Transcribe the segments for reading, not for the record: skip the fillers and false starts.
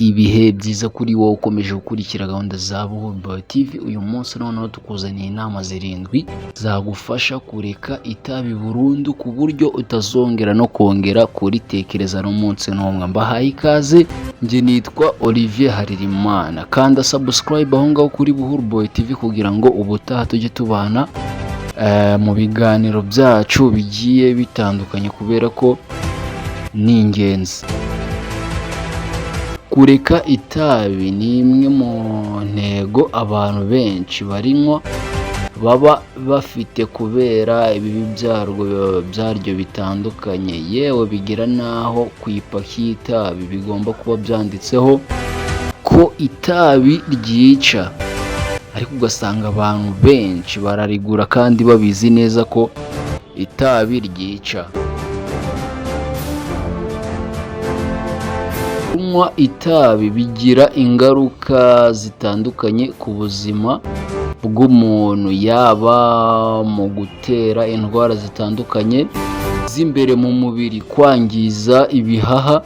Ibihe byiza kuri wowe ukomeje gukurikira gahunda za Buhuru Boy TV. Uyu munsi noneho tukuzaniye inama zirindwi zagufasha kureka itabi burundu ku buryo utazongera no kongera kuritekereza n'umunsi n'umwe. Mbahaye ikaze, njye nitwa Olivier Haririmana. Kanda subscribe aho ngaho kuri Buhuru Boy TV kugira ngo ubutaha tujye tubana mu biganiro byacu bigiye bitandukanye kubera ko ni ingenzi. Kureka itabi ni imwe mu ntego abantu benshi barinywa baba bafite kubera ibibi byaryo bitandukanye, yewe bigira naho ku ipaki y'itabi bigomba kuba byanditseho ko itabi ryica, ariko ugasanga abantu benshi bararigura kandi babizi neza ko itabi ryica. Kunywa itabi bigira ingaruka zitandukanye ku buzima bw'umuntu, yaba mu gutera indwara zitandukanye z'imbere mu mubiri, kwangiza ibihaha,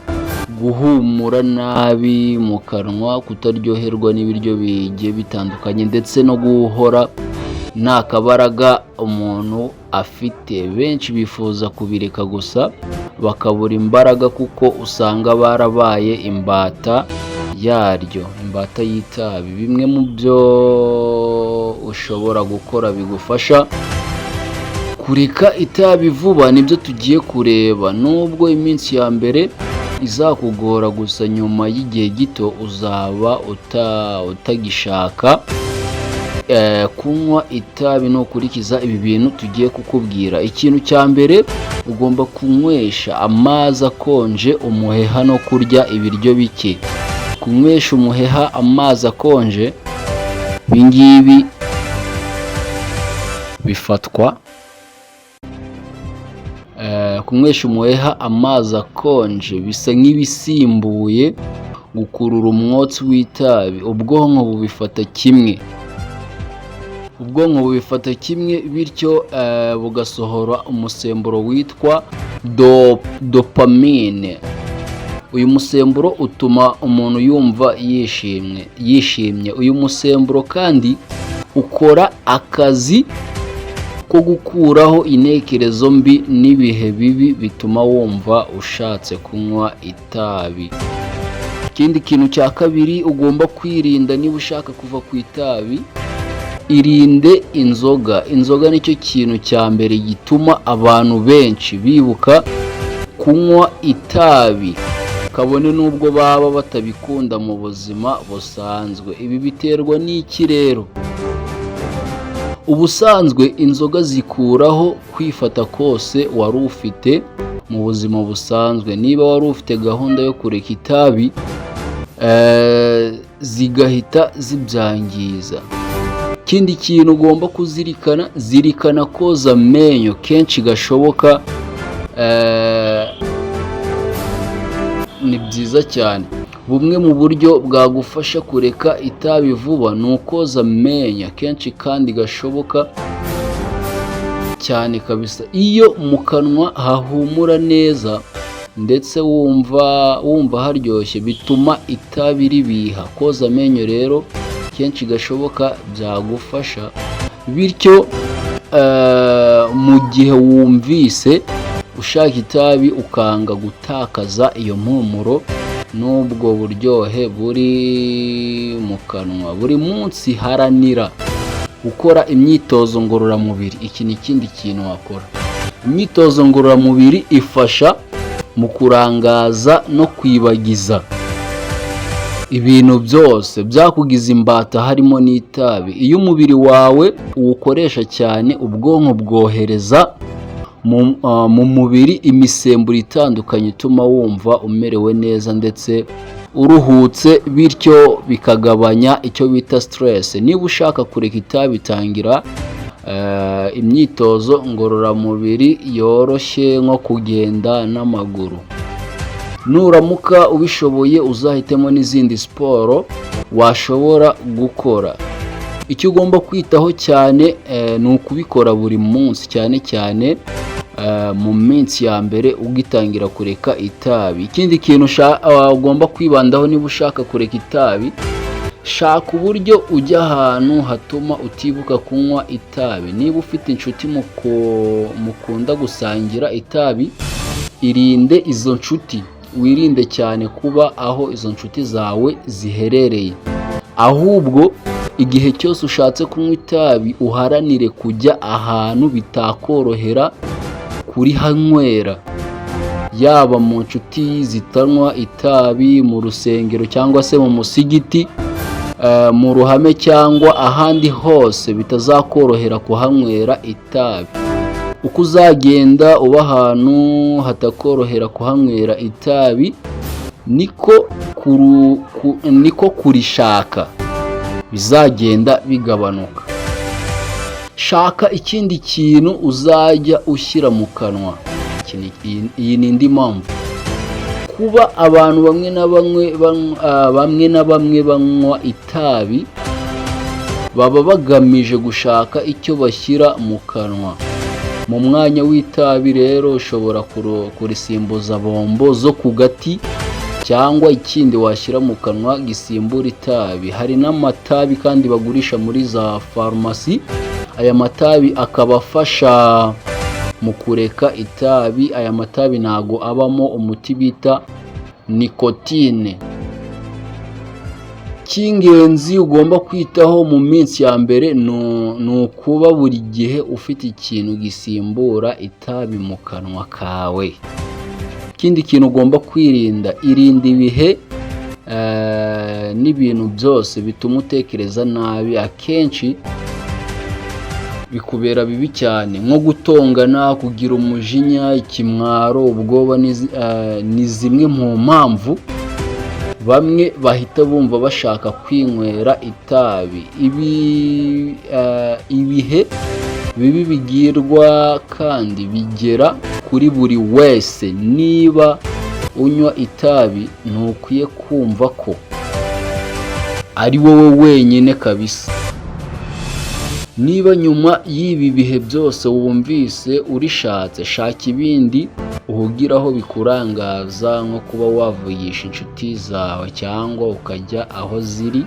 guhumura nabi mu kanwa, kutaryoherwa n'ibiryo bigiye bitandukanye ndetse no guhora nta kabaraga umuntu afite. Benshi bifuza kubireka gusa bakabura imbaraga kuko usanga barabaye imbata yaryo, imbata y'itabi. Bimwe mu byo ushobora gukora bigufasha kureka itabi vuba nibyo tugiye kureba. Nubwo iminsi ya mbere izakugora, gusa nyuma y'igihe gito uzaba utagishaka kunywa itabi nukurikiza ibi bintu tugiye kukubwira. Ikintu cya mbere, ugomba kunywesha amazi akonje umuheha no kurya ibiryo bike. Kunywesha umuheha amazi akonje, ibingibi bifatwa kunywesha umuheha amazi akonje bisa nk'ibisimbuye gukurura umwotsi w'itabi. Ubwonko bubifata kimwe bityo bugasohora umusemburo witwa dopamine. Uyu musemburo utuma umuntu yumva yishimye. Uyu musemburo kandi ukora akazi ko gukuraho intekerezo mbi n'ibihe bibi bituma wumva ushatse kunywa itabi. Ikindi kintu cya kabiri ugomba kwirinda niba ushaka kuva ku itabi, irinde inzoga. Inzoga nicyo kintu cya mbere gituma abantu benshi bibuka kunywa itabi, kabone n'ubwo baba batabikunda mu buzima busanzwe. Ibi biterwa n'iki rero? Ubusanzwe inzoga zikuraho kwifata kose wari ufite mu buzima busanzwe. Niba wari ufite gahunda yo kureka itabi, zigahita zibyangiza. Ikindi kintu ugomba kuzirikana, zirikana koza amenyo kenshi gashoboka. Ni byiza cyane. Bumwe mu buryo bwagufasha kureka itabi vuba ni ukoza amenyo kenshi kandi gashoboka cyane kabisa. Iyo mu kanwa hahumura neza ndetse wumva haryoshye, bituma itabi ribiha. Koza amenyo rero kenshi gashoboka byagufasha, bityo mu gihe wumvise ushaka itabi ukanga gutakaza iyo mpumuro n'ubwo buryohe buri mu kanwa. Buri munsi haranira gukora imyitozo ngororamubiri. Iki ni ikindi kintu wakora. Imyitozo ngororamubiri ifasha mu kurangaza no kwibagiza ibintu byose byakugize imbata harimo n'itabi. Iyo umubiri wawe uwukoresha cyane, ubwonko bwohereza mu mubiri imisemburo itandukanye ituma wumva umerewe neza ndetse uruhutse, bityo bikagabanya icyo bita stress. Niba ushaka kureka itabi, tangira imyitozo ngororamubiri yoroshye nko kugenda n'amaguru. Nuramuka ubishoboye uzahitemo n'izindi siporo washobora gukora. Icyo ugomba kwitaho cyane ni ukubikora buri munsi, cyane cyane mu minsi ya mbere ugitangira kureka itabi. Ikindi kintu ugomba kwibandaho niba ushaka kureka itabi, shaka uburyo ujya ahantu hatuma utibuka kunywa itabi. Niba ufite inshuti mukunda gusangira itabi, irinde izo nshuti, wirinde cyane kuba aho izo nshuti zawe ziherereye. Ahubwo igihe cyose ushatse kunywa itabi, uharanire kujya ahantu bitakorohera kurihanywera, yaba mu nshuti zitanywa itabi, mu rusengero cyangwa se mu musigiti, mu ruhame cyangwa ahandi hose bitazakorohera kuhanywera itabi. Uko uzagenda uba ahantu hatakorohera kuhanywera itabi, niko kurishaka bizagenda bigabanuka. Shaka ikindi kintu uzajya ushyira mu kanwa. Iyi ni indi mpamvu. Kuba abantu bamwe na bamwe banywa itabi, baba bagamije gushaka icyo bashyira mu kanwa. Mu mwanya w'itabi rero ushobora kurisimbuza bombo zo ku gati cyangwa ikindi washyira mu kanwa gisimbura itabi. Hari n'amatabi kandi bagurisha muri za farumasi. Aya matabi akaba afasha mu kureka itabi. Aya matabi ntago abamo umuti bita nikotine. Cy'ingenzi ugomba kwitaho mu minsi ya mbere ni ukuba buri gihe ufite ikintu gisimbura itabi mu kanwa kawe. Ikindi kintu ugomba kwirinda, irinda ibihe n'ibintu byose bituma utekereza nabi. Akenshi bikubera bibi cyane, nko gutongana, kugira umujinya, ikimwaro, ubwoba ni zimwe mu mpamvu bamwe bahita bumva bashaka kwinywera itabi. Ibihe bibi bigirwa kandi bigera kuri buri wese. Niba unywa itabi, ntukwiye kumva ko ari wowe wenyine kabisa. Niba nyuma y'ibi bihe byose wumvise urishatse, shaka ibindi uhugiraho bikurangaza, nko kuba wavugisha inshuti zawe cyangwa ukajya aho ziri,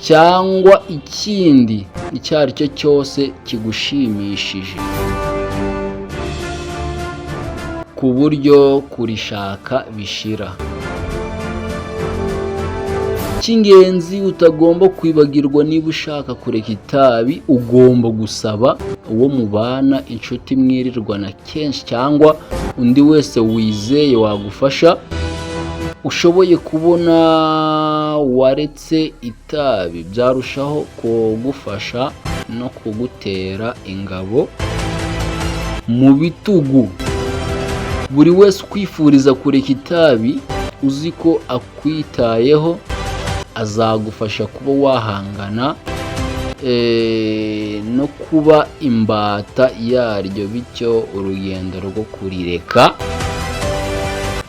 cyangwa ikindi icyo ari cyo cyose kigushimishije, ku buryo kurishaka bishira. Cy'ingenzi utagomba kwibagirwa, niba ushaka kureka itabi, ugomba gusaba uwo mubana, inshuti mwirirwana kenshi cyangwa undi wese wizeye wagufasha, ushoboye kubona waretse itabi, byarushaho kugufasha no kugutera ingabo mu bitugu. Buri wese ukwifuriza kureka itabi, uzi ko akwitayeho, azagufasha kuba wahangana no kuba imbata yaryo, bityo urugendo rwo kurireka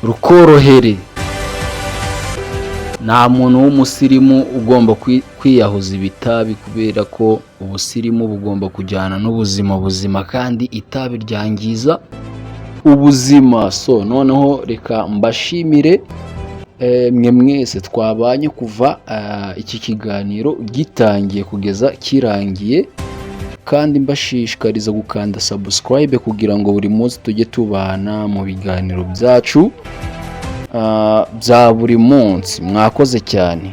rukorohere. Nta muntu w'umusirimu ugomba kwiyahuza ibitabi, kubera ko ubusirimu bugomba kujyana n'ubuzima buzima, kandi itabi ryangiza ubuzima. So noneho reka mbashimire mwe mwese twabanye kuva iki kiganiro gitangiye kugeza kirangiye, kandi mbashishikariza gukanda subscribe kugira ngo buri munsi tujye tubana mu biganiro byacu bya buri munsi. Mwakoze cyane.